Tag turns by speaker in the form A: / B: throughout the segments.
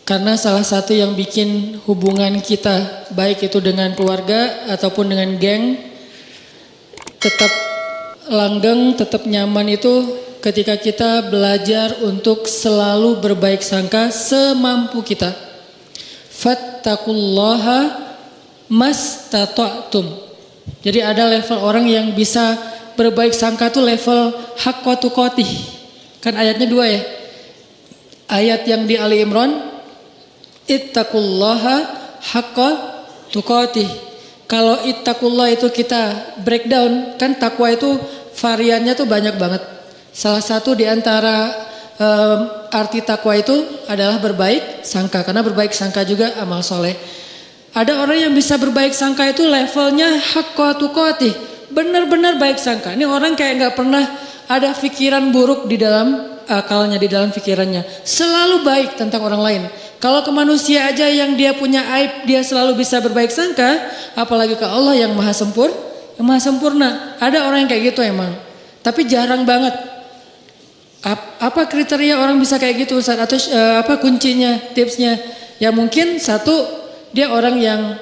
A: Karena salah satu yang bikin hubungan kita, baik itu dengan keluarga ataupun dengan geng, tetap langgeng, tetap nyaman itu ketika kita belajar untuk selalu berbaik sangka semampu kita. Fattaqullaha mastata'tum. Jadi ada level orang yang bisa berbaik sangka tuh level haqqa tuqatih. Kan ayatnya 2 ya. Ayat yang di Ali Imran, ittaqullaha haqqa tuqatih. Kalau ittaqullah itu kita breakdown, kan takwa itu variannya tuh banyak banget. Salah satu di antara arti takwa itu adalah berbaik sangka, karena berbaik sangka juga amal soleh. Ada orang yang bisa berbaik sangka itu levelnya haqqa tuqatih, benar-benar baik sangka. Ini orang kayak nggak pernah ada pikiran buruk di dalam akalnya, di dalam pikirannya. Selalu baik tentang orang lain. Kalau ke manusia aja yang dia punya aib, dia selalu bisa berbaik sangka, apalagi ke Allah yang maha sempurna. Ada orang yang kayak gitu emang. Tapi jarang banget. Apa kriteria orang bisa kayak gitu Ustaz? Atau apa kuncinya, tipsnya? Ya mungkin satu, dia orang yang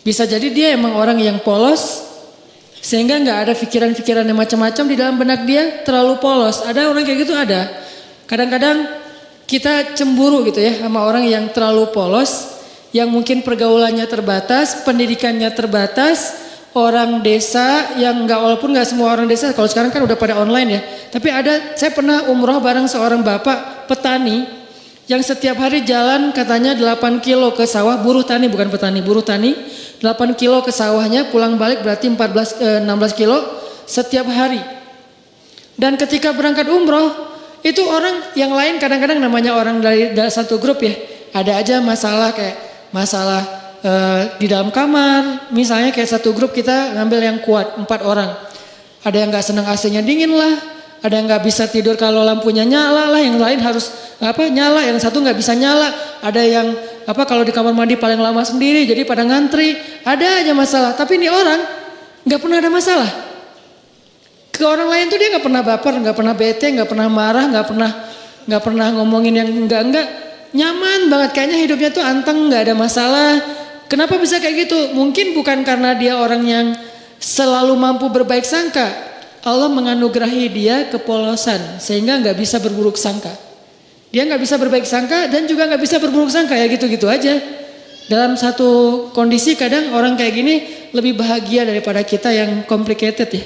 A: bisa jadi dia emang orang yang polos, sehingga nggak ada pikiran-pikiran yang macam-macam di dalam benak dia, terlalu polos. Ada orang kayak gitu, ada. Kadang-kadang kita cemburu gitu ya sama orang yang terlalu polos, yang mungkin pergaulannya terbatas, pendidikannya terbatas, orang desa yang walaupun nggak semua orang desa, kalau sekarang kan udah pada online ya. Tapi saya pernah umroh bareng seorang bapak petani yang setiap hari jalan katanya 8 kilo ke sawah, buruh tani bukan petani, buruh tani, 8 kilo ke sawahnya, pulang balik berarti 16 kilo setiap hari. Dan ketika berangkat umroh, itu orang yang lain kadang-kadang namanya orang dari satu grup ya, ada aja masalah kayak masalah di dalam kamar, misalnya kayak satu grup kita ngambil yang kuat 4 orang, ada yang nggak senang AC-nya dingin lah, ada yang nggak bisa tidur kalau lampunya nyala lah, yang lain harus nyala, yang satu nggak bisa nyala, ada yang kalau di kamar mandi paling lama sendiri, jadi pada ngantri, ada aja masalah. Tapi ini orang nggak pernah ada masalah. Ke orang lain tuh dia nggak pernah baper, nggak pernah bete, nggak pernah marah, nggak pernah ngomongin yang enggak, nyaman banget, kayaknya hidupnya tuh anteng, nggak ada masalah. Kenapa bisa kayak gitu? Mungkin bukan karena dia orang yang selalu mampu berbaik sangka. Allah menganugerahi dia kepolosan sehingga nggak bisa berburuk sangka. Dia nggak bisa berbaik sangka dan juga nggak bisa berburuk sangka, ya gitu-gitu aja. Dalam satu kondisi kadang orang kayak gini lebih bahagia daripada kita yang complicated ya.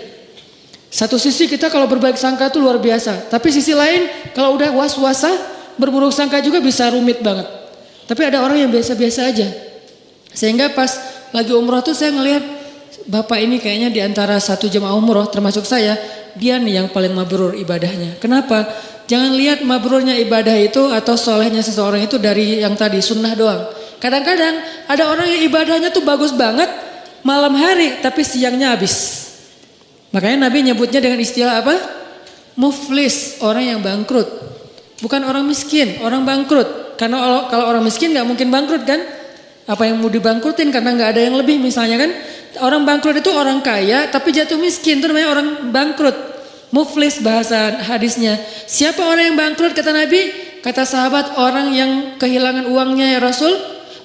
A: Satu sisi kita kalau berbaik sangka itu luar biasa, tapi sisi lain kalau udah was-wasa berburuk sangka juga bisa rumit banget. Tapi ada orang yang biasa-biasa aja. Sehingga pas lagi umroh tuh saya ngelihat bapak ini kayaknya di antara satu jemaah umroh termasuk saya, dia nih yang paling mabrur ibadahnya. Kenapa? Jangan lihat mabrurnya ibadah itu atau solehnya seseorang itu dari yang tadi sunnah doang. Kadang-kadang ada orang yang ibadahnya tuh bagus banget malam hari tapi siangnya habis. Makanya Nabi nyebutnya dengan istilah apa? Muflis, orang yang bangkrut. Bukan orang miskin, orang bangkrut. Karena kalau orang miskin gak mungkin bangkrut kan? Apa yang mau dibangkrutin karena gak ada yang lebih misalnya kan? Orang bangkrut itu orang kaya tapi jatuh miskin, itu namanya orang bangkrut. Muflis bahasa hadisnya. Siapa orang yang bangkrut kata Nabi? Kata sahabat, orang yang kehilangan uangnya ya Rasul,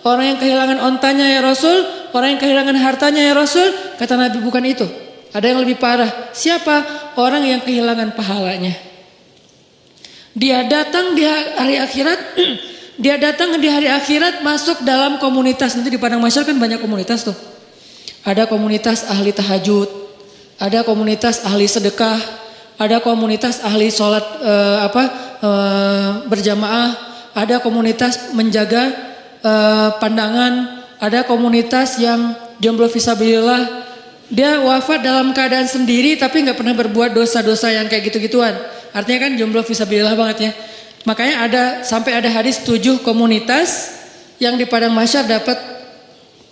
A: orang yang kehilangan ontanya ya Rasul, orang yang kehilangan hartanya ya Rasul. Kata Nabi bukan itu. Ada yang lebih parah. Siapa? Orang yang kehilangan pahalanya. Dia datang di hari akhirat. Dia datang di hari akhirat masuk dalam komunitas. Nanti di Padang Mahsyar kan banyak komunitas tuh. Ada komunitas ahli tahajud. Ada komunitas ahli sedekah. Ada komunitas ahli sholat berjamaah. Ada komunitas menjaga pandangan. Ada komunitas yang jomblo fisabilillah. Dia wafat dalam keadaan sendiri tapi nggak pernah berbuat dosa-dosa yang kayak gitu-gituan. Artinya kan jomblo fisabilillah banget ya. Makanya sampai ada hadis 7 komunitas yang di Padang Mahsyar dapat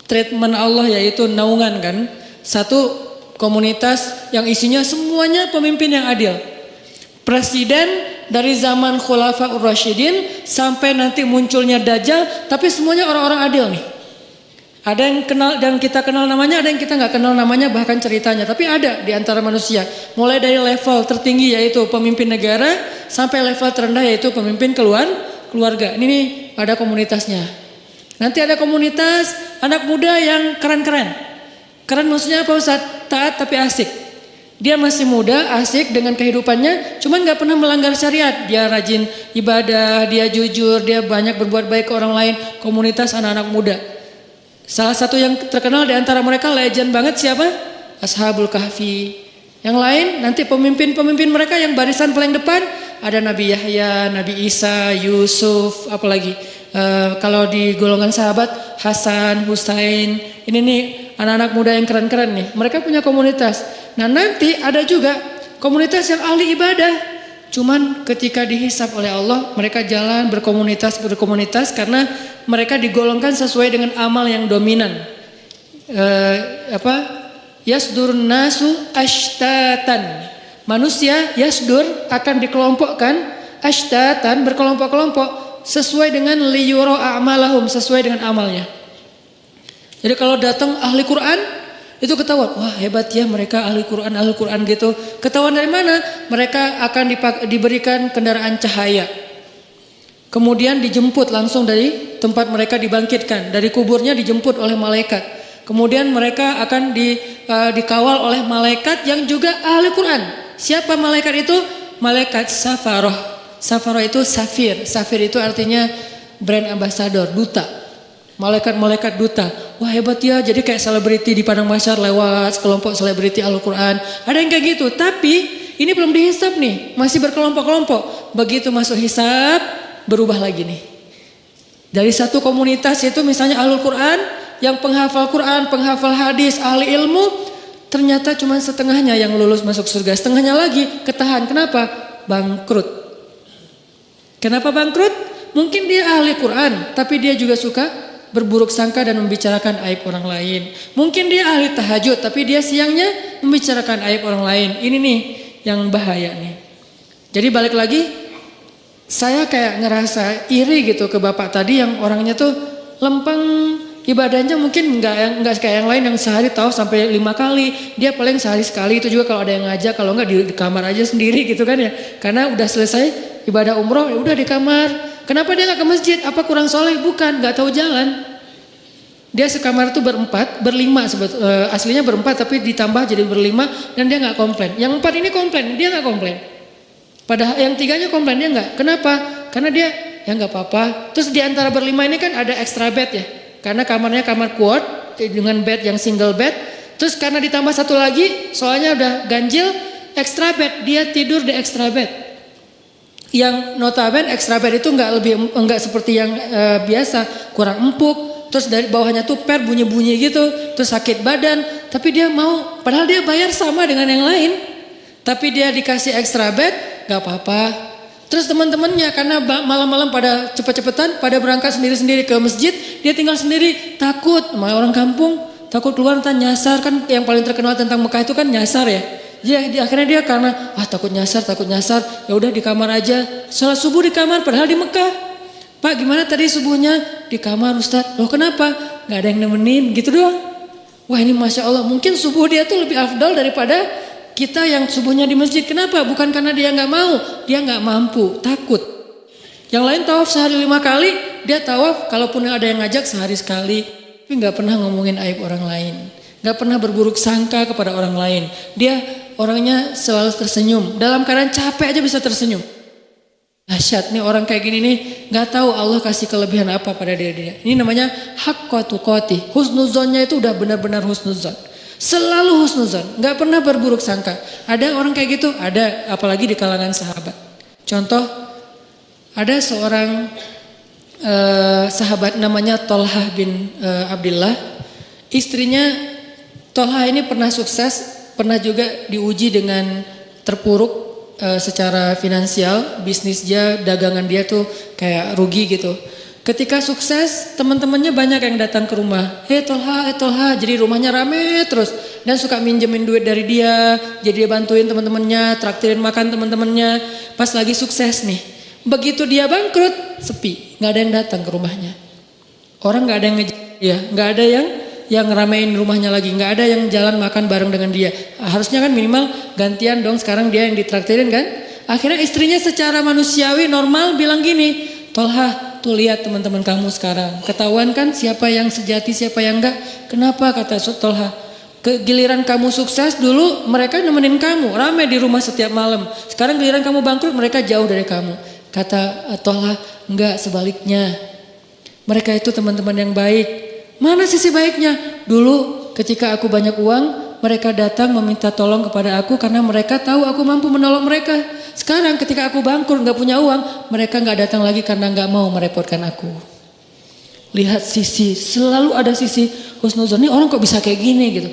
A: treatment Allah yaitu naungan kan. Satu komunitas yang isinya semuanya pemimpin yang adil. Presiden dari zaman Khulafaur Rasyidin sampai nanti munculnya Dajjal, tapi semuanya orang-orang adil nih. Ada yang kenal dan kita kenal namanya, ada yang kita nggak kenal namanya bahkan ceritanya. Tapi ada di antara manusia. Mulai dari level tertinggi yaitu pemimpin negara sampai level terendah yaitu pemimpin keluarga. Ini nih ada komunitasnya. Nanti ada komunitas anak muda yang keren-keren. Keren maksudnya apa Ustaz? Taat tapi asik. Dia masih muda, asik dengan kehidupannya, cuman gak pernah melanggar syariat. Dia rajin ibadah, dia jujur, dia banyak berbuat baik ke orang lain. Komunitas anak-anak muda. Salah satu yang terkenal di antara mereka legend banget siapa? Ashabul Kahfi. Yang lain nanti pemimpin-pemimpin mereka yang barisan paling depan ada Nabi Yahya, Nabi Isa, Yusuf, apalagi kalau di golongan sahabat Hasan, Husain. Ini nih anak-anak muda yang keren-keren nih. Mereka punya komunitas. Nah nanti ada juga komunitas yang ahli ibadah. Cuman ketika dihisab oleh Allah mereka jalan berkomunitas karena mereka digolongkan sesuai dengan amal yang dominan. Yasdurun nasu ashtatan. Manusia yasdur akan dikelompokkan ashtatan berkelompok-kelompok sesuai dengan liyuro a'malahum, sesuai dengan amalnya. Jadi kalau datang ahli Quran itu ketahuan, wah hebat ya mereka ahli Quran gitu. Ketahuan dari mana? Mereka akan diberikan kendaraan cahaya. Kemudian dijemput langsung dari tempat mereka dibangkitkan. Dari kuburnya dijemput oleh malaikat. Kemudian mereka akan dikawal oleh malaikat yang juga ahli Quran. Siapa malaikat itu? Malaikat Safaroh. Safaroh itu safir. Safir itu artinya brand ambassador, duta. Malaikat-malaikat duta. Wah hebat ya, jadi kayak selebriti di padang mahsyar lewat kelompok selebriti Al-Quran. Ada yang kayak gitu, tapi ini belum dihisab nih, masih berkelompok-kelompok. Begitu masuk hisab, berubah lagi nih. Dari satu komunitas itu misalnya Ahlul Quran, yang penghafal Quran, penghafal hadis, ahli ilmu, ternyata cuma setengahnya yang lulus masuk surga. Setengahnya lagi ketahan, kenapa? Bangkrut. Kenapa bangkrut? Mungkin dia ahli Quran, tapi dia juga suka berburuk sangka dan membicarakan aib orang lain. Mungkin dia ahli tahajud, tapi dia siangnya membicarakan aib orang lain. Ini nih yang bahaya nih. Jadi balik lagi, saya kayak ngerasa iri gitu ke bapak tadi yang orangnya tuh lempeng, ibadahnya mungkin nggak kayak yang lain yang sehari tahu sampai 5 kali. Dia paling sehari sekali, itu juga kalau ada yang ngajak, kalau nggak di kamar aja sendiri gitu kan ya. Karena udah selesai ibadah umroh, ya udah di kamar. Kenapa dia nggak ke masjid? Apa kurang soleh? Bukan, nggak tahu jalan. Dia sekamar tuh berlima aslinya berempat tapi ditambah jadi berlima dan dia nggak komplain. Yang 4 ini komplain, dia nggak komplain. Padahal yang 3-nya komplain, dia nggak. Kenapa? Karena dia ya nggak apa-apa. Terus di antara berlima ini kan ada extra bed ya. Karena kamarnya kamar quad dengan bed yang single bed. Terus karena ditambah satu lagi, soalnya udah ganjil, extra bed, dia tidur di extra bed. Yang notabene extra bed itu enggak seperti yang biasa, kurang empuk, terus dari bawahnya tuh bunyi-bunyi gitu, terus sakit badan, tapi dia mau, padahal dia bayar sama dengan yang lain, tapi dia dikasih extra bed, nggak apa-apa. Terus teman-temannya karena malam-malam pada cepet-cepetan, pada berangkat sendiri-sendiri ke masjid, dia tinggal sendiri, takut, sama orang kampung, takut keluar entah nyasar, kan yang paling terkenal tentang Mekah itu kan nyasar ya. Jadi akhirnya dia karena takut nyasar, ya udah di kamar aja. Salat subuh di kamar padahal di Mekah. Pak gimana tadi subuhnya? Di kamar Ustaz. Loh kenapa? Gak ada yang nemenin gitu doang. Wah ini Masya Allah, mungkin subuh dia tuh lebih afdal daripada kita yang subuhnya di masjid. Kenapa? Bukan karena dia gak mau, dia gak mampu, takut. Yang lain tawaf sehari 5 kali, dia tawaf kalaupun ada yang ngajak sehari sekali. Tapi gak pernah ngomongin aib orang lain. Gak pernah berburuk sangka kepada orang lain. Dia orangnya selalu tersenyum. Dalam keadaan capek aja bisa tersenyum. Dahsyat nih orang kayak gini nih. Gak tahu Allah kasih kelebihan apa pada dia. Ini namanya haqqa tuqatih. Husnuzonnya itu udah benar-benar husnuzon. Selalu husnuzon. Gak pernah berburuk sangka. Ada orang kayak gitu? Ada. Apalagi di kalangan sahabat. Contoh. Ada seorang sahabat namanya Tolhah bin Abdullah. Istrinya Tolhah ini pernah sukses, pernah juga diuji dengan terpuruk secara finansial, bisnisnya, dagangan dia tuh kayak rugi gitu. Ketika sukses, teman-temannya banyak yang datang ke rumah. Tolhah, jadi rumahnya rame terus dan suka minjemin duit dari dia, jadi dia bantuin teman-temannya, traktirin makan teman-temannya. Pas lagi sukses nih, begitu dia bangkrut, sepi, nggak ada yang datang ke rumahnya. Orang nggak ada yang nggak ada yang ngeramein rumahnya lagi, nggak ada yang jalan makan bareng dengan dia. Harusnya kan minimal gantian dong, sekarang dia yang ditraktirin kan. Akhirnya istrinya secara manusiawi normal bilang gini, Tolhah Tuh lihat teman-teman kamu sekarang. Ketahuan kan siapa yang sejati, siapa yang enggak. Kenapa kata Tolha? Giliran kamu sukses dulu mereka nemenin kamu. Ramai di rumah setiap malam. Sekarang giliran kamu bangkrut mereka jauh dari kamu. Kata Tolha, enggak, sebaliknya. Mereka itu teman-teman yang baik. Mana sisi baiknya? Dulu ketika aku banyak uang, mereka datang meminta tolong kepada aku karena mereka tahu aku mampu menolong mereka. Sekarang ketika aku bangkrut gak punya uang, mereka gak datang lagi karena gak mau merepotkan aku. Lihat sisi, selalu ada sisi husnuzon. Ini orang kok bisa kayak gini gitu.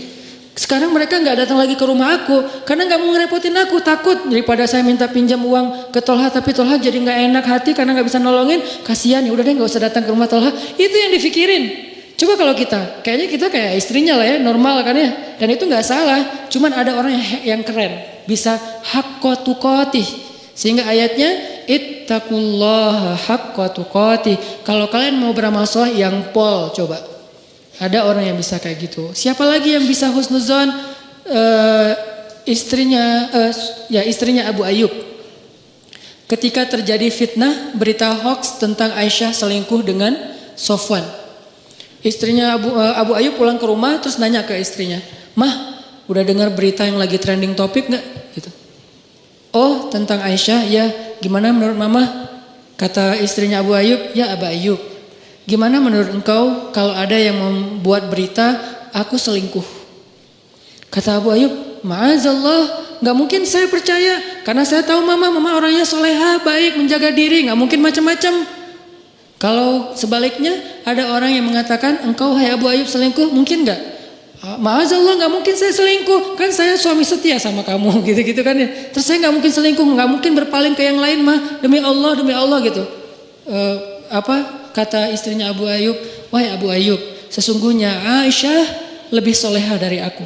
A: Sekarang mereka gak datang lagi ke rumah aku karena gak mau ngerepotin aku. Takut daripada saya minta pinjam uang ke Tolha, tapi Tolha jadi gak enak hati karena gak bisa nolongin. Kasihan, ya udah deh gak usah datang ke rumah Tolha. Itu yang dipikirin. Coba kalau kita, kayaknya kita kayak istrinya lah ya, normal kan ya. Dan itu gak salah, cuman ada orang yang keren. Bisa haqqa tuqatih. Sehingga ayatnya, ittaqullaha haqqa tuqatih. Kalau kalian mau beramal soleh yang pol, coba. Ada orang yang bisa kayak gitu. Siapa lagi yang bisa husnuzon? Istrinya Abu Ayyub. Ketika terjadi fitnah, berita hoax tentang Aisyah selingkuh dengan Sofwan. Istrinya Abu Ayyub pulang ke rumah terus nanya ke istrinya, "Mah, udah dengar berita yang lagi trending topik gak?" Gitu. "Oh, tentang Aisyah, ya. Gimana menurut Mama?" Kata istrinya Abu Ayyub, "Ya Abu Ayyub, gimana menurut engkau kalau ada yang membuat berita aku selingkuh?" Kata Abu Ayyub, "Ma'azallah, gak mungkin saya percaya. Karena saya tahu Mama orangnya solehah, baik, menjaga diri, gak mungkin macam-macam. Kalau sebaliknya ada orang yang mengatakan engkau hai Abu Ayyub selingkuh, mungkin gak?" "Ma'azallah, gak mungkin saya selingkuh. Kan saya suami setia sama kamu." Gitu-gitu kan ya. "Terus saya gak mungkin selingkuh, gak mungkin berpaling ke yang lain mah. Demi Allah gitu." Kata istrinya Abu Ayyub, "Wahai Abu Ayyub, sesungguhnya Aisyah lebih soleha dari aku.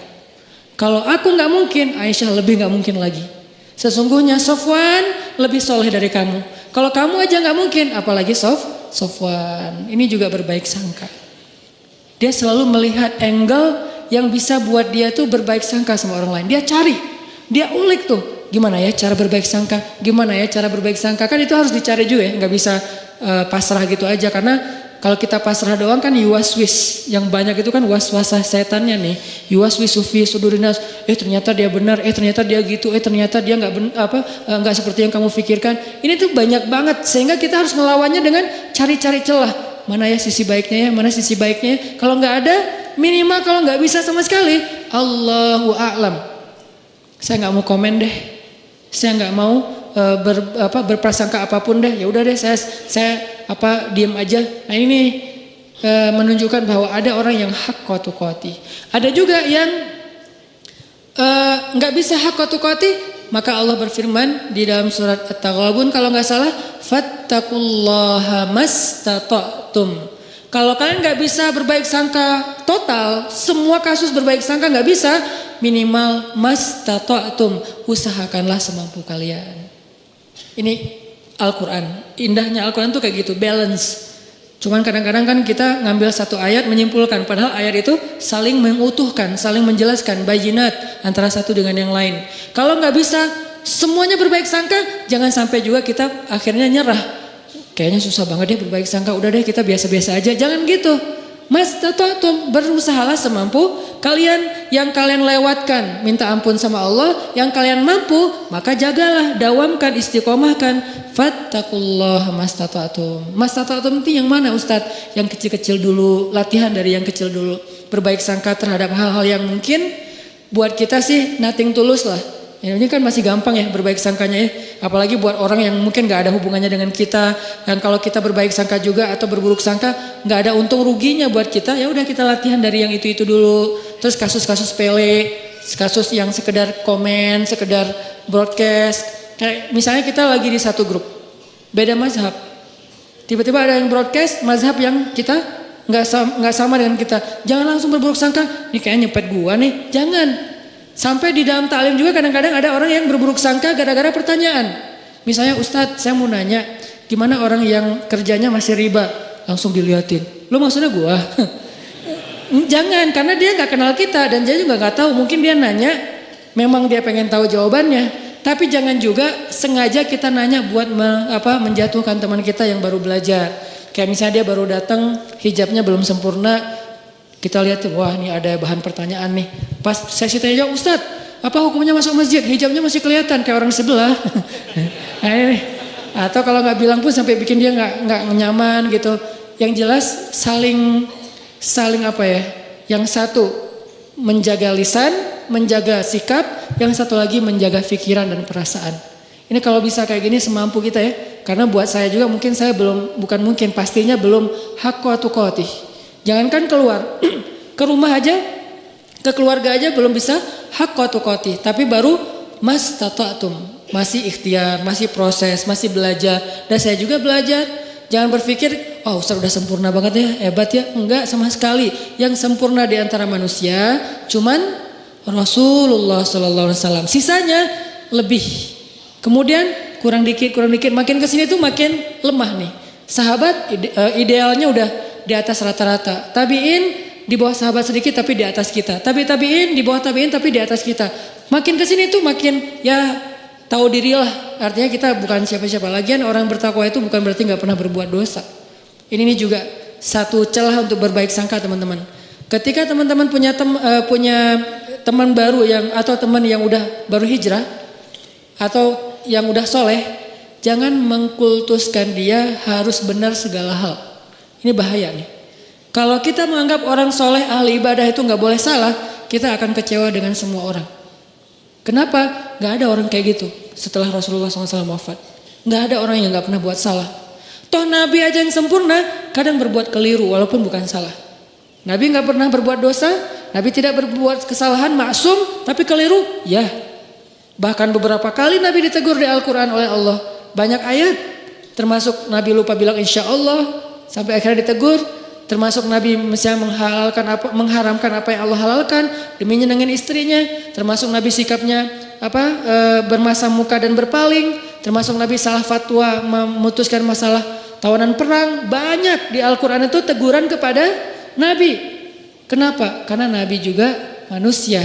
A: Kalau aku gak mungkin, Aisyah lebih gak mungkin lagi. Sesungguhnya Sofwan lebih soleh dari kamu. Kalau kamu aja gak mungkin, apalagi Sofwan." Ini juga berbaik sangka. Dia selalu melihat angle yang bisa buat dia tuh berbaik sangka sama orang lain. Dia cari, dia ulik tuh. Gimana ya cara berbaik sangka? Gimana ya cara berbaik sangka? Kan itu harus dicari juga ya. Gak bisa pasrah gitu aja. Karena kalau kita pasrah doang kan yuwaswis. Yang banyak itu kan was-wasah setannya nih. Yuwaswisu fi sudurinas. Ternyata dia benar. Ternyata dia gitu. Ternyata dia nggak seperti yang kamu pikirkan. Ini tuh banyak banget. Sehingga kita harus melawannya dengan cari-cari celah. Mana ya sisi baiknya ya? Mana sisi baiknya ya? Kalau nggak ada, minimal kalau nggak bisa sama sekali, Allahu a'lam. Saya nggak mau komen deh. Saya nggak mau berprasangka apapun deh. Ya udah deh, saya diam aja. Nah ini menunjukkan bahwa ada orang yang haqqa tuqatih. Ada juga yang nggak bisa haqqa tuqatih. Maka Allah berfirman di dalam surat At-Taghabun kalau nggak salah, fattaqullaha mastata'tum. Kalau kalian nggak bisa berbaik sangka total, semua kasus berbaik sangka nggak bisa, minimal mastata'tum, usahakanlah semampu kalian. Ini Al-Quran, indahnya Al-Quran tuh kayak gitu, balance. Cuman kadang-kadang kan kita ngambil satu ayat menyimpulkan, padahal ayat itu saling mengutuhkan, saling menjelaskan bayinat antara satu dengan yang lain. Kalau nggak bisa semuanya berbaik sangka, jangan sampai juga kita akhirnya nyerah. Kayaknya susah banget deh berbaik sangka, udah deh kita biasa-biasa aja. Jangan gitu. Mastata'tum, berusahalah semampu kalian. Yang kalian lewatkan minta ampun sama Allah, yang kalian mampu maka jagalah, dawamkan, istiqomahkan. Fattaqullaha mastata'tum. Mastata'tum itu yang mana Ustadz? Yang kecil-kecil dulu, latihan dari yang kecil dulu. Berbaik sangka terhadap hal-hal yang mungkin buat kita sih nothing tulus lah. Ya, ini kan masih gampang ya berbaik sangkanya ya. Apalagi buat orang yang mungkin gak ada hubungannya dengan kita. Dan kalau kita berbaik sangka juga atau berburuk sangka, gak ada untung ruginya buat kita. Ya udah kita latihan dari yang itu dulu. Terus kasus-kasus sepele, kasus yang sekedar komen, sekedar broadcast. Kayak misalnya kita lagi di satu grup, beda mazhab. Tiba-tiba ada yang broadcast mazhab yang kita nggak sama dengan kita. Jangan langsung berburuk sangka. Ini kayaknya nyepet gua nih. Jangan. Sampai di dalam taklim juga kadang-kadang ada orang yang berburuk sangka gara-gara pertanyaan. Misalnya, "Ustadz, saya mau nanya, gimana orang yang kerjanya masih riba?" Langsung diliatin. "Lo maksudnya gua?" Jangan, karena dia nggak kenal kita dan dia juga nggak tahu. Mungkin dia nanya, memang dia pengen tahu jawabannya. Tapi jangan juga sengaja kita nanya buat menjatuhkan teman kita yang baru belajar. Kayak misalnya dia baru datang, hijabnya belum sempurna, kita lihat tuh, wah ini ada bahan pertanyaan nih. Pas sesi tanya jawab, Ustadz, apa hukumnya masuk masjid? Hijabnya masih kelihatan kayak orang sebelah. Nah, ini. Atau kalau nggak bilang pun sampai bikin dia nggak nyaman gitu. Yang jelas saling apa ya? Yang satu menjaga lisan, menjaga sikap, yang satu lagi menjaga pikiran dan perasaan. Ini kalau bisa kayak gini semampu kita ya. Karena buat saya juga mungkin saya pastinya belum haqqa tuqatih. Jangankan keluar, ke rumah aja, ke keluarga aja belum bisa haqqa tuqatih. Tapi baru mastata'tum, masih ikhtiar, masih proses, masih belajar. Dan saya juga belajar. Jangan berpikir, oh Ustaz udah sempurna banget ya, hebat ya. Enggak sama sekali. Yang sempurna di antara manusia cuman Rasulullah SAW. Sisanya lebih. Kemudian kurang dikit, makin kesini tuh makin lemah nih. Sahabat idealnya udah di atas rata-rata. Tabiin di bawah sahabat sedikit tapi di atas kita. Tabiin di bawah tabiin tapi di atas kita. Makin kesini tuh makin ya tahu dirilah. Artinya kita bukan siapa-siapa. Lagian orang bertakwa itu bukan berarti nggak pernah berbuat dosa. Ini juga satu celah untuk berbaik sangka teman-teman. Ketika teman-teman punya teman baru atau teman yang udah baru hijrah atau yang udah soleh, jangan mengkultuskan dia harus benar segala hal. Ini bahaya nih. Kalau kita menganggap orang soleh ahli ibadah itu nggak boleh salah, kita akan kecewa dengan semua orang. Kenapa? Nggak ada orang kayak gitu setelah Rasulullah SAW wafat. Nggak ada orang yang nggak pernah buat salah. Toh Nabi aja yang sempurna kadang berbuat keliru walaupun bukan salah. Nabi nggak pernah berbuat dosa, Nabi tidak berbuat kesalahan, maksum, tapi keliru, ya. Bahkan beberapa kali Nabi ditegur di Al-Quran oleh Allah. Banyak ayat. Termasuk Nabi lupa bilang insya Allah. Sampai akhirnya ditegur. Termasuk Nabi misalnya mengharamkan apa yang Allah halalkan. Demi nyenengin istrinya. Termasuk Nabi sikapnya bermasa muka dan berpaling. Termasuk Nabi salah fatwa memutuskan masalah tawanan perang. Banyak di Al-Quran itu teguran kepada Nabi. Kenapa? Karena Nabi juga manusia.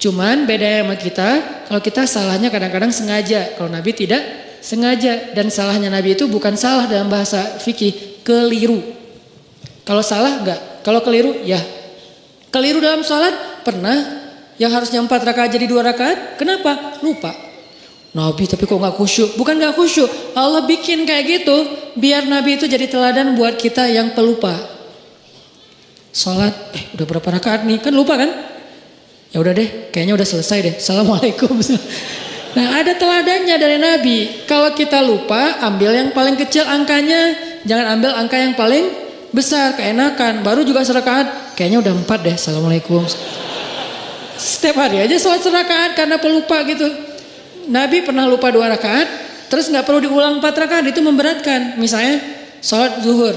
A: Cuman beda sama kita, kalau kita salahnya kadang-kadang sengaja, kalau Nabi tidak sengaja. Dan salahnya Nabi itu bukan salah dalam bahasa fikih, keliru. Kalau salah enggak, kalau keliru ya. Keliru dalam sholat pernah, yang harusnya 4 rakaat jadi 2 rakaat, kenapa? Lupa. Nabi tapi kok gak khusyuk? Bukan gak khusyuk, Allah bikin kayak gitu, biar Nabi itu jadi teladan buat kita yang pelupa. Sholat, udah berapa rakaat nih, kan lupa kan? Ya udah deh, kayaknya udah selesai deh. Assalamualaikum. Nah ada teladannya dari Nabi. Kalau kita lupa, ambil yang paling kecil angkanya. Jangan ambil angka yang paling besar, keenakan. Baru juga serakaat, kayaknya udah 4 deh. Assalamualaikum. Setiap hari aja sholat serakaat karena pelupa gitu. Nabi pernah lupa 2 rakaat, terus gak perlu diulang 4 rakaat, itu memberatkan. Misalnya sholat zuhur,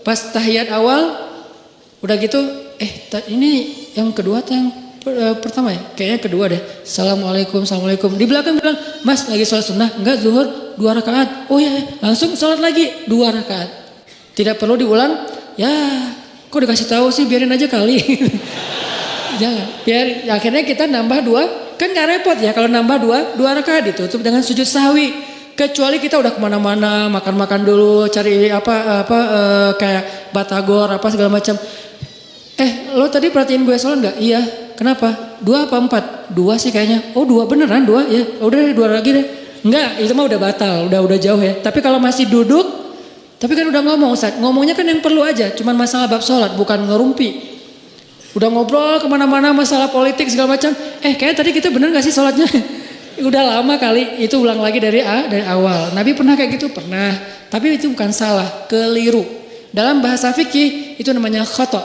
A: pas tahiyat awal, udah gitu, ini yang kedua atau yang pertama ya? Kayaknya kedua deh. Assalamualaikum. Di belakang bilang, Mas lagi sholat sunnah? Enggak, zuhur 2 rakaat. Oh ya, langsung sholat lagi 2 rakaat. Tidak perlu diulang. Ya, kok dikasih tahu sih, biarin aja kali. Jangan. Biar akhirnya kita nambah 2, kan gak repot ya kalau nambah 2 rakaat ditutup dengan sujud sahwi. Kecuali kita udah kemana-mana, makan-makan dulu, cari kayak batagor apa segala macam. Lo tadi perhatiin gue sholat gak? Iya. Kenapa? 2 apa 4? 2 sih kayaknya. Oh 2 beneran 2 ya. Udah deh 2 lagi deh. Enggak, itu mah udah batal, udah jauh ya. Tapi kalau masih duduk, tapi kan udah ngomong Ustaz. Ngomongnya kan yang perlu aja, cuman masalah bab sholat, bukan ngerumpi. Udah ngobrol kemana-mana masalah politik segala macam. Kayaknya tadi kita bener gak sih sholatnya? Udah lama kali, itu ulang lagi dari awal. Nabi pernah kayak gitu? Pernah. Tapi itu bukan salah, keliru. Dalam bahasa fikih itu namanya khata',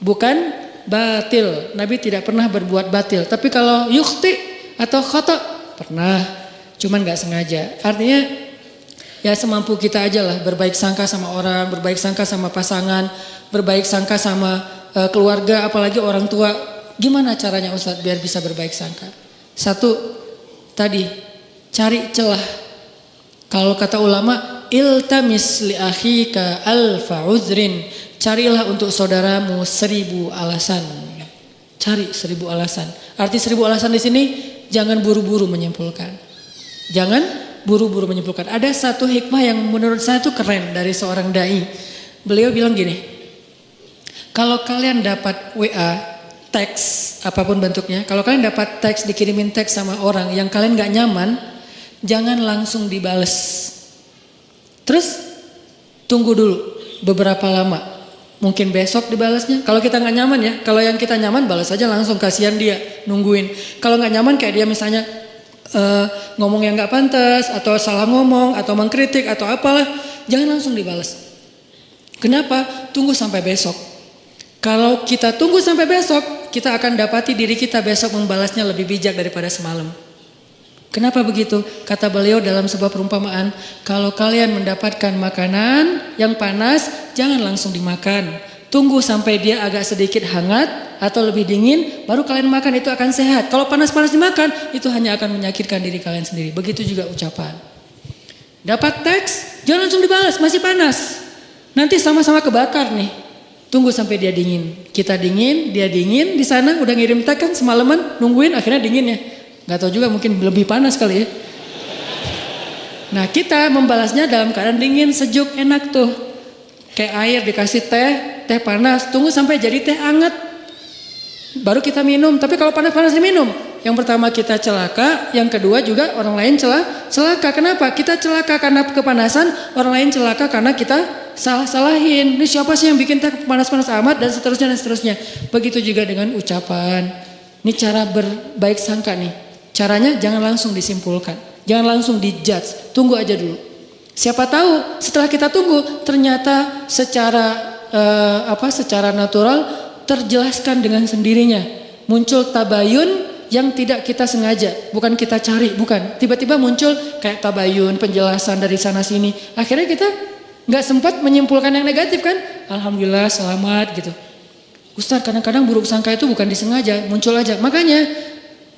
A: bukan batil. Nabi tidak pernah berbuat batil. Tapi kalau yukhti atau khata' pernah, cuman gak sengaja. Artinya ya semampu kita aja lah, berbaik sangka sama orang, berbaik sangka sama pasangan, berbaik sangka sama keluarga, apalagi orang tua. Gimana caranya Ustadz biar bisa berbaik sangka? Satu, tadi cari celah. Kalau kata ulama, iltamis li akhika alfa uzrin. Carilah untuk saudaramu 1000 alasan. Cari 1000 alasan. Arti 1000 alasan di sini jangan buru-buru menyimpulkan. Jangan buru-buru menyimpulkan. Ada satu hikmah yang menurut saya tuh keren dari seorang dai. Beliau bilang gini, kalau kalian dapat WA, teks apapun bentuknya, kalau kalian dapat teks, dikirimin teks sama orang yang kalian gak nyaman, jangan langsung dibales. Terus tunggu dulu beberapa lama. Mungkin besok dibalasnya. Kalau kita nggak nyaman ya, kalau yang kita nyaman balas aja langsung, kasihan dia nungguin. Kalau nggak nyaman kayak dia misalnya ngomong yang nggak pantas atau salah ngomong atau mengkritik atau apalah, jangan langsung dibalas. Kenapa? Tunggu sampai besok. Kalau kita tunggu sampai besok, kita akan dapati diri kita besok membalasnya lebih bijak daripada semalam. Kenapa begitu? Kata beliau dalam sebuah perumpamaan, kalau kalian mendapatkan makanan yang panas, jangan langsung dimakan. Tunggu sampai dia agak sedikit hangat atau lebih dingin, baru kalian makan, itu akan sehat. Kalau panas-panas dimakan, itu hanya akan menyakitkan diri kalian sendiri. Begitu juga ucapan. Dapat teks, jangan langsung dibalas, masih panas. Nanti sama-sama kebakar nih. Tunggu sampai dia dingin. Kita dingin, dia dingin, di sana udah ngirim teks kan semalaman, nungguin, akhirnya dingin ya. Gak tahu juga, mungkin lebih panas kali ya. Nah, kita membalasnya dalam keadaan dingin, sejuk, enak tuh. Kayak air dikasih teh panas, tunggu sampai jadi teh hangat. Baru kita minum, tapi kalau panas-panas diminum, yang pertama kita celaka, yang kedua juga orang lain celaka. Kenapa? Kita celaka karena kepanasan, orang lain celaka karena kita salah-salahin. Ini siapa sih yang bikin teh panas-panas amat, dan seterusnya dan seterusnya. Begitu juga dengan ucapan. Ini cara berbaik sangka nih. Caranya jangan langsung disimpulkan, jangan langsung dijudge, tunggu aja dulu. Siapa tahu setelah kita tunggu ternyata secara natural terjelaskan dengan sendirinya. Muncul tabayun yang tidak kita sengaja, bukan kita cari, bukan. Tiba-tiba muncul kayak tabayun, penjelasan dari sana sini. Akhirnya kita nggak sempat menyimpulkan yang negatif kan? Alhamdulillah selamat gitu. Ustaz, kadang-kadang buruk sangka itu bukan disengaja, muncul aja. Makanya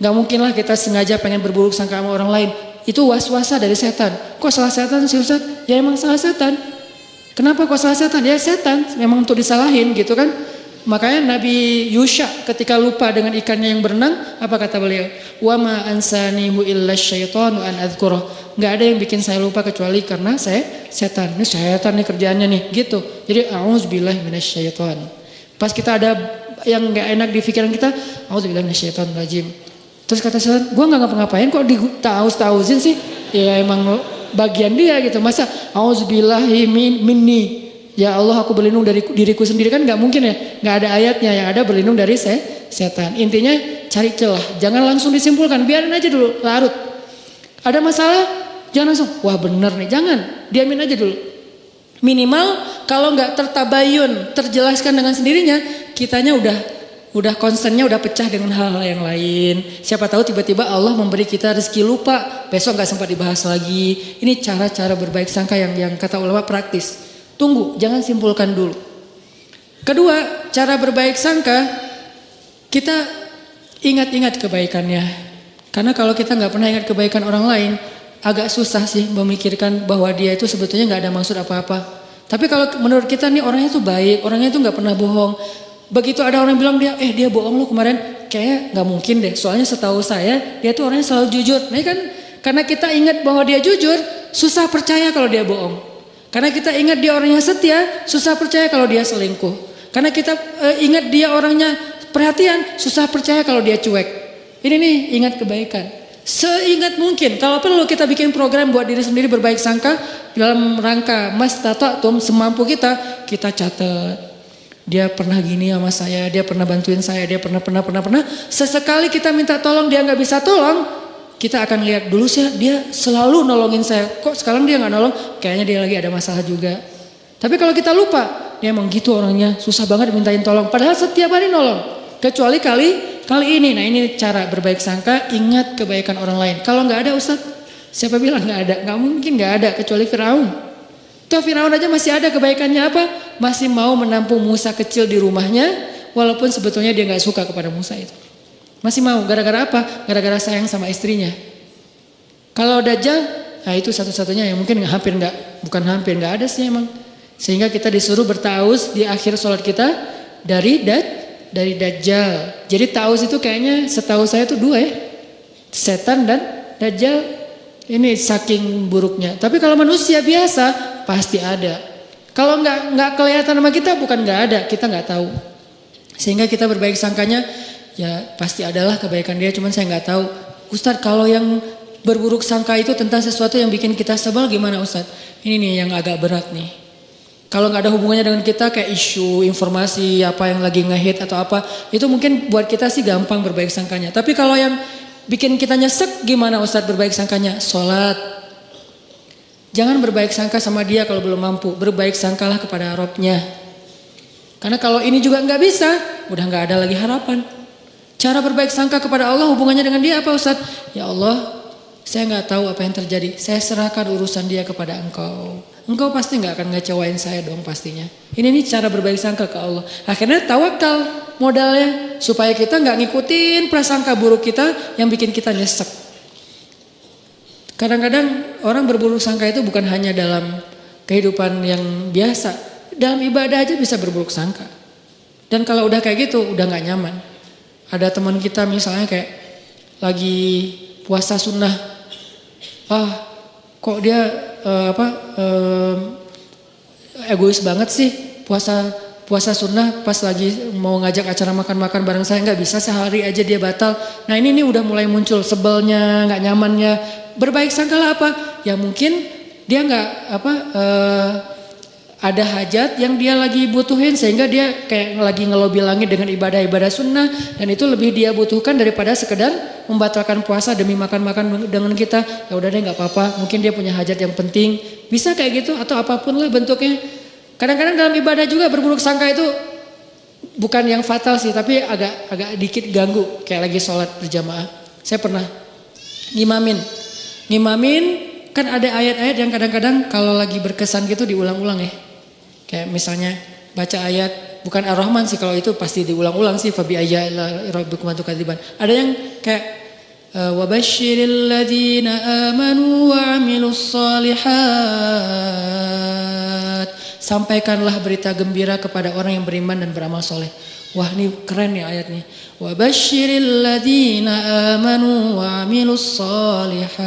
A: gak mungkin lah kita sengaja pengen berburuk sangka sama orang lain. Itu was-wasa dari setan. Kok salah setan sih Ustaz? Ya emang salah setan. Kenapa kok salah setan? Ya setan, memang untuk disalahin gitu kan. Makanya Nabi Yusha ketika lupa dengan ikannya yang berenang, apa kata beliau? Wa ma ansanihu illa syaitanu an adzkurah. Gak ada yang bikin saya lupa kecuali karena saya setan. Ini setan nih kerjaannya nih gitu. Jadi a'udzubillahi minasyaiton. Pas kita ada yang gak enak di pikiran kita, a'udzubillahi minasyaitonir rajim. Terus kata setan, gue gak ngapa-ngapain kok ditauz-tauzin sih. Ya emang bagian dia gitu. Masa auzubillahi minni. Ya Allah, aku berlindung dari diriku sendiri, kan gak mungkin ya. Gak ada ayatnya, yang ada berlindung dari setan. Intinya cari celah, jangan langsung disimpulkan, biarin aja dulu larut. Ada masalah, jangan langsung wah bener nih, jangan, diamin aja dulu. Minimal kalau gak tertabayun, terjelaskan dengan sendirinya, kitanya udah concernnya udah pecah dengan hal-hal yang lain. Siapa tahu tiba-tiba Allah memberi kita rezeki lupa, besok gak sempat dibahas lagi. Ini cara-cara berbaik sangka yang kata ulama praktis. Tunggu, jangan simpulkan dulu. Kedua, cara berbaik sangka, kita ingat-ingat kebaikannya. Karena kalau kita gak pernah ingat kebaikan orang lain, agak susah sih memikirkan bahwa dia itu sebetulnya gak ada maksud apa-apa. Tapi kalau menurut kita nih orangnya tuh baik, orangnya tuh gak pernah bohong. Begitu ada orang bilang dia bohong lu kemarin, kayaknya nggak mungkin deh. Soalnya setahu saya dia tuh orangnya selalu jujur. Nah kan karena kita ingat bahwa dia jujur, susah percaya kalau dia bohong. Karena kita ingat dia orangnya setia, susah percaya kalau dia selingkuh. Karena kita ingat dia orangnya perhatian, susah percaya kalau dia cuek. Ini nih ingat kebaikan. Seingat mungkin. Kalau perlu kita bikin program buat diri sendiri berbaik sangka dalam rangka mastata'tum, semampu kita catat. Dia pernah gini sama saya, dia pernah bantuin saya, dia pernah. Sesekali kita minta tolong dia nggak bisa tolong, kita akan lihat dulu sih dia selalu nolongin saya. Kok sekarang dia nggak nolong? Kayaknya dia lagi ada masalah juga. Tapi kalau kita lupa, dia emang gitu orangnya, susah banget mintain tolong. Padahal setiap hari nolong. Kecuali kali ini. Nah ini cara berbaik sangka, ingat kebaikan orang lain. Kalau nggak ada Ustaz, siapa bilang nggak ada? Nggak mungkin nggak ada, kecuali Firaun. Toh Firaun aja masih ada kebaikannya apa? Masih mau menampung Musa kecil di rumahnya, walaupun sebetulnya dia gak suka kepada Musa itu. Masih mau, gara-gara apa? Gara-gara sayang sama istrinya. Kalau Dajjal, nah itu satu-satunya yang mungkin bukan hampir gak ada sih emang. Sehingga kita disuruh bertauz di akhir sholat kita dari Dajjal. Jadi tauz itu kayaknya setahu saya itu dua ya. Setan dan Dajjal. Ini saking buruknya. Tapi kalau manusia biasa pasti ada. Kalau nggak kelihatan sama kita bukan nggak ada, kita nggak tahu. Sehingga kita berbaik sangkanya ya pasti adalah kebaikan dia, cuman saya nggak tahu. Ustadz, kalau yang berburuk sangka itu tentang sesuatu yang bikin kita sebel gimana Ustadz? Ini nih yang agak berat nih. Kalau nggak ada hubungannya dengan kita kayak isu, informasi apa yang lagi ngehit atau apa, itu mungkin buat kita sih gampang berbaik sangkanya. Tapi kalau yang bikin kita nyesek gimana Ustadz berbaik sangkanya? Sholat. Jangan berbaik sangka sama dia kalau belum mampu. Berbaik sangkalah kepada Rabbnya. Karena kalau ini juga nggak bisa, udah nggak ada lagi harapan. Cara berbaik sangka kepada Allah hubungannya dengan dia apa Ustadz? Ya Allah, saya nggak tahu apa yang terjadi. Saya serahkan urusan dia kepada Engkau. Engkau pasti nggak akan ngecewain saya dong pastinya. Ini nih cara berbaik sangka ke Allah. Akhirnya tawakal modalnya supaya kita nggak ngikutin prasangka buruk kita yang bikin kita nyesek. Kadang-kadang orang berburuk sangka itu bukan hanya dalam kehidupan yang biasa, dalam ibadah aja bisa berburuk sangka. Dan kalau udah kayak gitu udah nggak nyaman. Ada teman kita misalnya kayak lagi puasa sunnah, kok dia egois banget sih puasa sunnah pas lagi mau ngajak acara makan-makan bareng saya nggak bisa, sehari aja dia batal. Nah ini udah mulai muncul sebelnya, nggak nyamannya. Berbaik sangkalah apa? Ya mungkin dia nggak ada hajat yang dia lagi butuhin sehingga dia kayak lagi ngelobi langit dengan ibadah-ibadah sunnah, dan itu lebih dia butuhkan daripada sekedar membatalkan puasa demi makan-makan dengan kita. Ya udah deh nggak apa-apa, mungkin dia punya hajat yang penting, bisa kayak gitu atau apapun lah bentuknya. Kadang-kadang dalam ibadah juga berburuk sangka itu bukan yang fatal sih, tapi agak dikit ganggu. Kayak lagi sholat berjamaah, saya pernah ngimamin kan ada ayat-ayat yang kadang-kadang kalau lagi berkesan gitu diulang-ulang ya. Kayak misalnya baca ayat, bukan Ar-Rahman sih kalau itu pasti diulang-ulang sih, fabi ayya'i rabbikum tukadziban. Ada yang kayak wa basyiril ladzina amanu wa 'amilus shalihat. Sampaikanlah berita gembira kepada orang yang beriman dan beramal soleh. Wah ini keren ya ayatnya. Wa basyiril ladzina amanu wa 'amilus shalihat.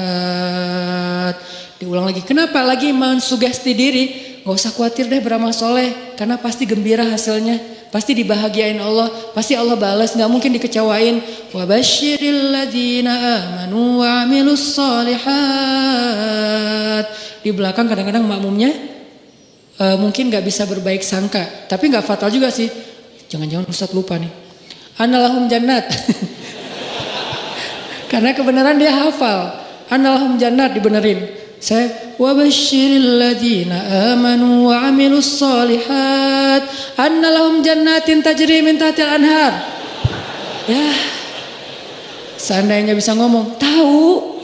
A: Diulang lagi. Kenapa lagi mensugesti diri? Gak usah khawatir deh beramal soleh, karena pasti gembira hasilnya, pasti dibahagiain Allah, pasti Allah balas, gak mungkin dikecewain. Wa basyiril ladzina amanu wa 'amilus shalihat. Di belakang kadang-kadang makmumnya mungkin gak bisa berbaik sangka, tapi gak fatal juga sih. Jangan-jangan Ustadz lupa nih. Analahum jannat. Karena kebenaran dia hafal. Analahum jannat dibenerin. Saya wa basyiril ladzina amanu wa 'amilus shalihat annalahum jannatin tajri min tahtil anhar. Ya. Seandainya bisa ngomong, tahu.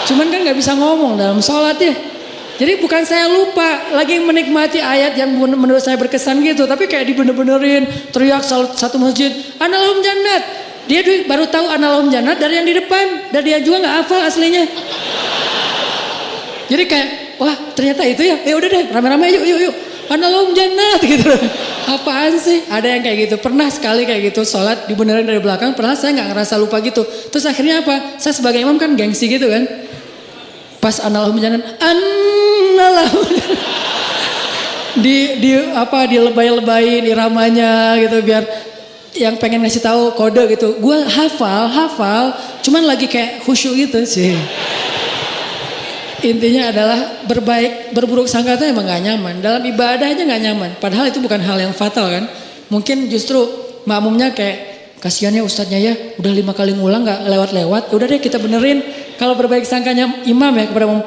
A: Cuman kan enggak bisa ngomong dalam sholat ya. Jadi bukan saya lupa, lagi menikmati ayat yang menurut saya berkesan gitu, tapi kayak dibener-benerin, teriak satu masjid, analahum jannat. Dia baru tahu analahum jannat dari yang di depan, dan dia juga nggak hafal aslinya. Jadi kayak, wah ternyata itu ya, udah deh rame-rame yuk, analahum jannat gitu. Apaan sih? Ada yang kayak gitu, pernah sekali kayak gitu, sholat dibenerin dari belakang, pernah saya nggak ngerasa lupa gitu. Terus akhirnya apa? Saya sebagai imam kan gengsi gitu kan. Pas analahum jannat, analahum dilebay-lebayin iramanya gitu biar yang pengen ngasih tahu kode gitu. Gue hafal, cuman lagi kayak khusyuk gitu sih. Intinya adalah berburuk sangka itu emang gak nyaman. Dalam ibadahnya gak nyaman. Padahal itu bukan hal yang fatal kan. Mungkin justru makmumnya kayak kasihan ya ustadznya ya. Udah 5 kali ngulang gak lewat-lewat. Udah deh kita benerin. Kalau berbaik sangkanya imam ya kepada umum.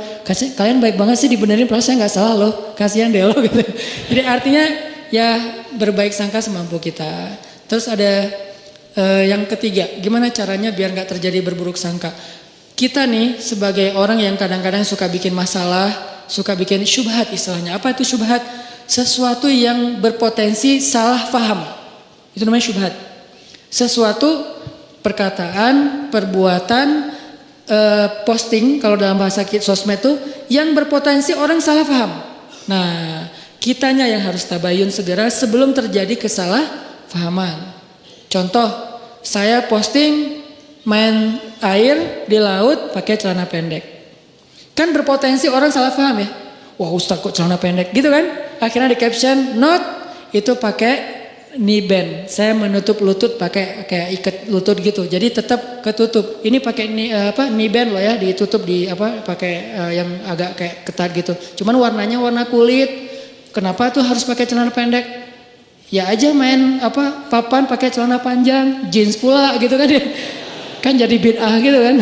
A: Kalian baik banget sih dibenerin. Padahal saya gak salah loh. Kasihan deh loh gitu. Jadi artinya ya berbaik sangka semampu kita. Terus ada yang ketiga. Gimana caranya biar gak terjadi berburuk sangka. Kita nih sebagai orang yang kadang-kadang suka bikin masalah, suka bikin syubhat istilahnya. Apa itu syubhat? Sesuatu yang berpotensi salah faham. Itu namanya syubhat. Sesuatu perkataan, perbuatan, posting kalau dalam bahasa sosmed itu yang berpotensi orang salah faham. Nah, kitanya yang harus tabayun segera sebelum terjadi kesalahfahaman. Contoh, saya posting main air di laut pakai celana pendek. Kan berpotensi orang salah paham ya. Wah Ustaz kok celana pendek gitu kan. Akhirnya di caption not itu pakai knee band. Saya menutup lutut pakai kayak ikat lutut gitu. Jadi tetap ketutup. Ini pakai knee band loh ya, ditutup di pakai yang agak kayak ketat gitu. Cuman warnanya warna kulit. Kenapa tuh harus pakai celana pendek? Ya aja main papan pakai celana panjang, jeans pula gitu kan ya. Kan jadi bid'ah gitu kan.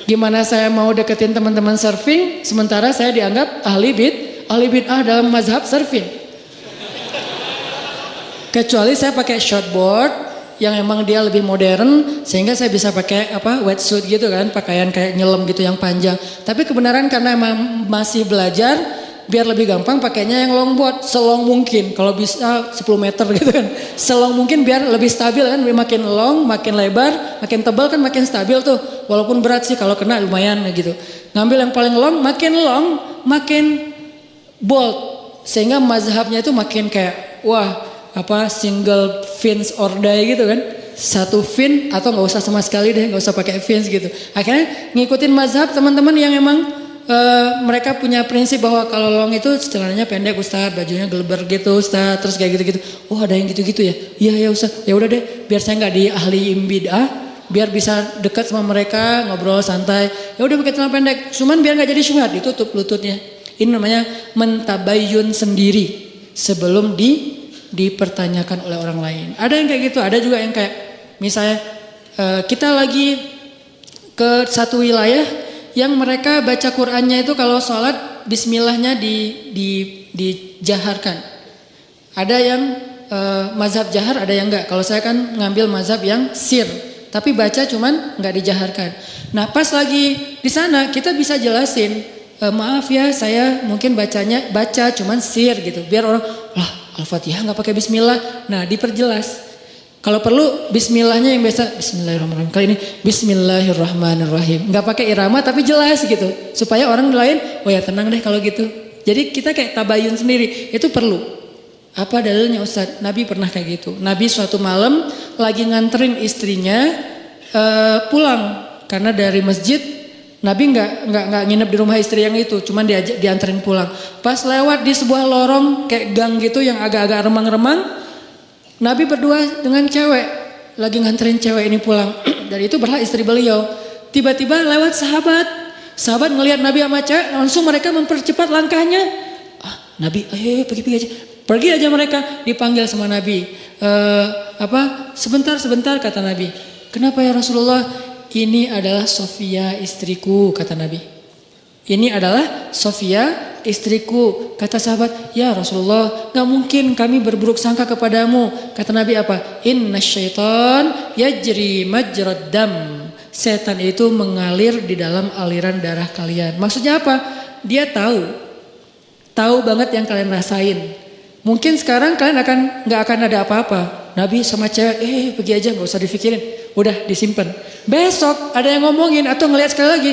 A: Gimana saya mau deketin teman-teman surfing sementara saya dianggap ahli bid'ah dalam mazhab surfing. Kecuali saya pakai shortboard yang emang dia lebih modern sehingga saya bisa pakai wetsuit gitu kan, pakaian kayak nyelam gitu yang panjang. Tapi kebenaran karena emang masih belajar biar lebih gampang pakainya yang longboard selong mungkin, kalau bisa 10 meter gitu kan, selong mungkin biar lebih stabil kan, makin long makin lebar makin tebal kan makin stabil tuh, walaupun berat sih kalau kena lumayan gitu. Ngambil yang paling long makin bold sehingga mazhabnya itu makin kayak wah single fins or die gitu kan, satu fin atau nggak usah sama sekali deh, nggak usah pakai fins gitu. Akhirnya ngikutin mazhab teman-teman yang emang mereka punya prinsip bahwa kalau long itu celananya pendek Ustaz, bajunya geleber gitu Ustaz, terus kayak gitu-gitu. Oh ada yang gitu-gitu ya? Iya ya Ustaz, ya udah deh, biar saya nggak di ahli bid'ah, biar bisa dekat sama mereka, ngobrol santai. Ya udah pakai celana pendek, cuman biar nggak jadi syubhat, ditutup lututnya. Ini namanya mentabayyun sendiri sebelum dipertanyakan oleh orang lain. Ada yang kayak gitu, ada juga yang kayak misalnya kita lagi ke satu wilayah yang mereka baca Qur'annya itu kalau sholat bismillahnya dijaharkan. Ada yang mazhab jahar, ada yang enggak. Kalau saya kan ngambil mazhab yang sir, tapi baca cuman enggak dijaharkan. Nah pas lagi di sana kita bisa jelasin, maaf ya saya mungkin baca cuman sir gitu. Biar orang, lah Al-Fatihah enggak pakai bismillah. Nah diperjelas. Kalau perlu bismillahnya yang biasa bismillahirrahmanirrahim. Kali ini bismillahirrahmanirrahim. Enggak pakai irama tapi jelas gitu. Supaya orang lain, oh ya tenang deh kalau gitu. Jadi kita kayak tabayun sendiri. Itu perlu. Apa dalilnya Ustaz? Nabi pernah kayak gitu. Nabi suatu malam lagi nganterin istrinya pulang. Karena dari masjid Nabi enggak nginep di rumah istri yang itu. Cuman dianterin pulang. Pas lewat di sebuah lorong kayak gang gitu yang agak-agak remang-remang. Nabi berdua dengan cewek, lagi nganterin cewek ini pulang. Dan itu berlah istri beliau. Tiba-tiba lewat sahabat ngelihat Nabi sama cewek, langsung mereka mempercepat langkahnya. Nabi, pergi aja. Pergi aja mereka, dipanggil sama Nabi. Sebentar kata Nabi. Kenapa ya Rasulullah? Ini adalah Sofia istriku, kata Nabi. Ini adalah Sofia istriku. Kata sahabat, ya Rasulullah, gak mungkin kami berburuk sangka kepadamu. Kata Nabi apa? Inna syaitan yajri majrad dam. Setan itu mengalir di dalam aliran darah kalian. Maksudnya apa? Dia tahu banget yang kalian rasain. Mungkin sekarang kalian gak akan ada apa-apa. Nabi sama cewek, pergi aja, gak usah dipikirin. Udah disimpan. Besok ada yang ngomongin atau ngelihat sekali lagi.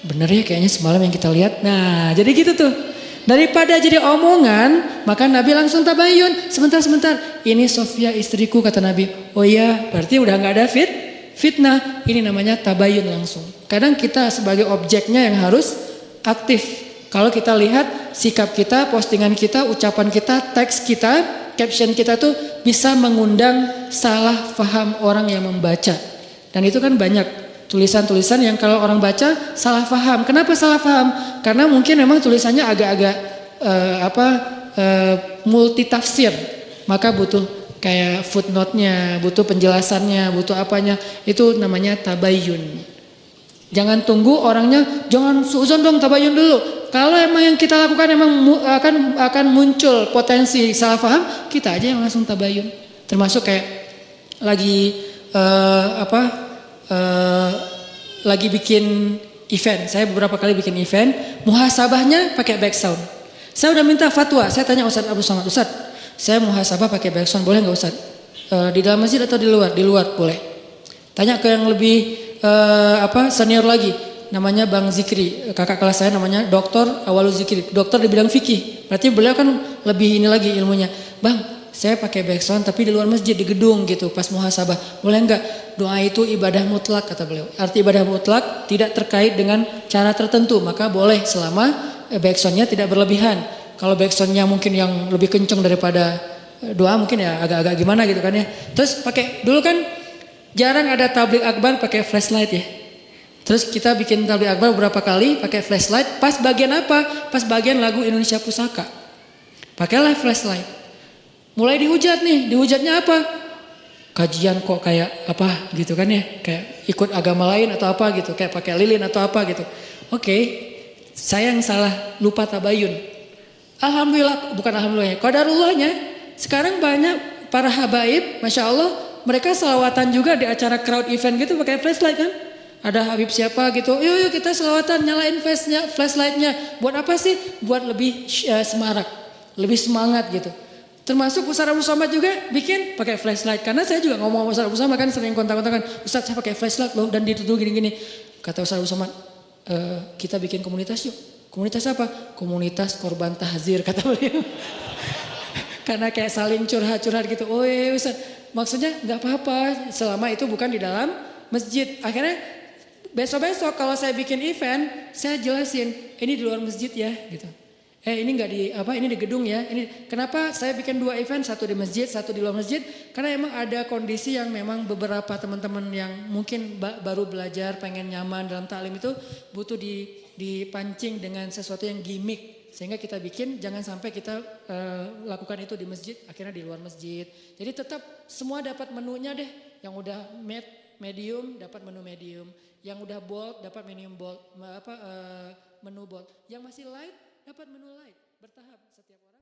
A: Bener ya kayaknya semalam yang kita lihat. Nah jadi gitu tuh. Daripada jadi omongan, maka Nabi langsung tabayun. Sebentar. Ini Sofia istriku, kata Nabi. Oh iya, berarti udah gak ada fitnah. Ini namanya tabayun langsung. Kadang kita sebagai objeknya yang harus aktif. Kalau kita lihat sikap kita, postingan kita, ucapan kita, teks kita, caption kita tuh bisa mengundang salah faham orang yang membaca. Dan itu kan banyak. Tulisan-tulisan yang kalau orang baca salah paham. Kenapa salah paham? Karena mungkin memang tulisannya agak-agak multitafsir. Maka butuh kayak footnote-nya, butuh penjelasannya, butuh apanya. Itu namanya tabayun. Jangan tunggu orangnya, jangan suuzon dong, tabayun dulu. Kalau emang yang kita lakukan emang akan muncul potensi salah paham, kita aja yang langsung tabayun. Termasuk kayak lagi lagi bikin event. Saya beberapa kali bikin event, muhasabahnya pakai back sound. Saya udah minta fatwa, saya tanya Ustaz Abdul Somad, Ustaz, saya muhasabah pakai back sound, boleh nggak Ustaz? Di dalam masjid atau di luar? Di luar, boleh. Tanya ke yang lebih senior lagi, namanya Bang Zikri, kakak kelas saya namanya Dr. Awalul Zikri, dokter di bidang fikih. Berarti beliau kan lebih ini lagi ilmunya. Bang, saya pakai backsound tapi di luar masjid, di gedung gitu pas muhasabah. Boleh enggak? Doa itu ibadah mutlak kata beliau. Arti ibadah mutlak tidak terkait dengan cara tertentu, maka boleh selama backsoundnya tidak berlebihan. Kalau backsoundnya mungkin yang lebih kenceng daripada doa mungkin ya agak-agak gimana gitu kan ya. Terus pakai, dulu kan jarang ada tabligh akbar pakai flashlight ya. Terus kita bikin tabligh akbar beberapa kali pakai flashlight. Pas bagian apa? Pas bagian lagu Indonesia Pusaka. Pakailah flashlight. Mulai dihujat nih. Dihujatnya apa? Kajian kok kayak apa gitu kan ya. Kayak ikut agama lain atau apa gitu. Kayak pakai lilin atau apa gitu. Oke, saya yang salah, lupa tabayun. Alhamdulillah, bukan alhamdulillah ya. Qadarullahnya sekarang banyak para habaib, Masya Allah, mereka selawatan juga di acara crowd event gitu pakai flashlight kan. Ada Habib siapa gitu, yuk kita selawatan nyalain flashlightnya. Buat apa sih? Buat lebih semarak, lebih semangat gitu. Termasuk Ustaz Abu Somad juga bikin pakai flashlight. Karena saya juga ngomong sama Ustaz Abu Somad kan sering kontak-kontakan. Ustaz saya pakai flashlight loh dan dituduh gini-gini. Kata Ustaz Abu Somad, kita bikin komunitas yuk. Komunitas apa? Komunitas korban tahzir kata beliau. Karena kayak saling curhat-curhat gitu. Oh iya Ustaz, maksudnya gak apa-apa selama itu bukan di dalam masjid. Akhirnya besok-besok kalau saya bikin event, saya jelasin ini di luar masjid ya gitu. Ini enggak di apa, ini di gedung ya. Ini kenapa saya bikin 2 event, satu di masjid, satu di luar masjid? Karena emang ada kondisi yang memang beberapa teman-teman yang mungkin baru belajar, pengen nyaman dalam taklim itu butuh dipancing dengan sesuatu yang gimmick. Sehingga kita bikin, jangan sampai kita lakukan itu di masjid, akhirnya di luar masjid. Jadi tetap semua dapat menunya deh. Yang udah medium dapat menu medium, yang udah bold dapat menu bold, menu bold. Yang masih light dapat menu light, bertahap setiap orang.